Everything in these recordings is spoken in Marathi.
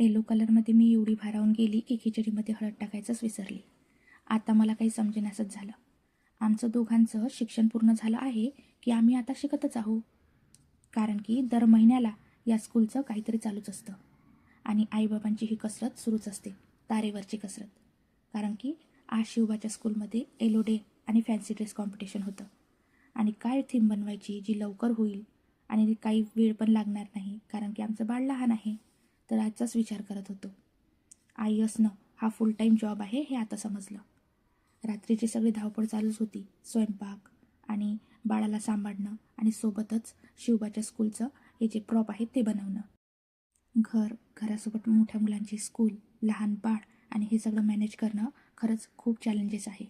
येलो कलरमध्ये मी एवढी भारावून गेली की खिचडीमध्ये हळद टाकायचंच विसरली. आता मला काही समजेनासंच झालं. आमचं दोघांचं शिक्षण पूर्ण झालं आहे की आम्ही आता शिकतच आहोत. कारण की दर महिन्याला या स्कूलचं काहीतरी चालूच असतं आणि आईबाबांची ही कसरत सुरूच असते, तारेवरची कसरत. कारण की आज शिवबाच्या स्कूलमध्ये येलो डे आणि फॅन्सी ड्रेस कॉम्पिटिशन होतं आणि काय थीम बनवायची जी लवकर होईल आणि काही वेळ पण लागणार नाही, कारण की आमचं बाळ लहान आहे. तर आजचाच विचार करत होतो. आई असणं हा फुल टाईम जॉब आहे हे आता समजलं. रात्रीची सगळी धावपळ चालूच होती, स्वयंपाक आणि बाळाला सांभाळणं आणि सोबतच शिवबाच्या स्कूलचं हे जे प्रॉप आहेत ते बनवणं. घरासोबत मोठ्या मुलांची स्कूल, लहान बाळ आणि हे सगळं मॅनेज करणं खरंच खूप चॅलेंजेस आहे.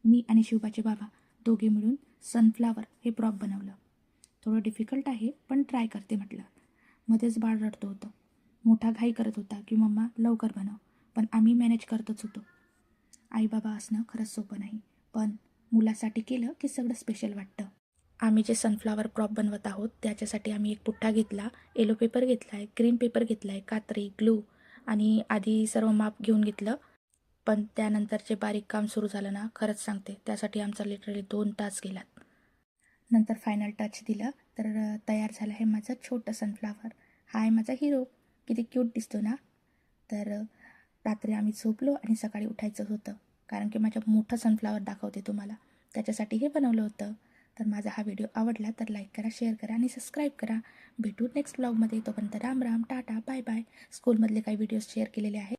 मी आणि शिवबाचे बाबा दोघे मिळून सनफ्लावर हे प्रॉप बनवलं. थोडं डिफिकल्ट आहे पण ट्राय करते म्हटलं. मध्येच बाळ रडतो होतं. मोठा घाई करत होता की मम्मा लवकर बनव, पण आम्ही मॅनेज करतच होतो. आई बाबा असणं खरंच सोपं नाही, पण मुलासाठी केलं की सगळं स्पेशल वाटतं. आम्ही जे सनफ्लावर क्रॉप बनवत आहोत त्याच्यासाठी आम्ही एक पुठ्ठा घेतला, येलो पेपर घेतला आहे, ग्रीन पेपर घेतला आहे, कात्री, ग्लू आणि आधी सर्व माप घेऊन घेतलं. पण त्यानंतर जे बारीक काम सुरू झालं ना, खरंच सांगते त्यासाठी आमचा लिटरली 2 तास गेलात. नंतर फायनल टच दिलं तर तयार झालं आहे माझं छोटं सनफ्लावर. हा आहे माझा हिरो. किती क्यूट दिसतो ना. तर रात्री आम्ही झोपलो आणि सकाळी उठायचं होतं, कारण की माझं मोठं सनफ्लावर दाखवते तुम्हाला, त्याच्यासाठी हे बनवलं होतं. तर माझा हा व्हिडिओ आवडला तर लाईक करा, शेअर करा आणि सबस्क्राईब करा. भेटू नेक्स्ट ब्लॉगमध्ये. तोपर्यंत राम राम, टाटा, बाय बाय. स्कूलमधले काही व्हिडिओज शेअर केलेले आहेत.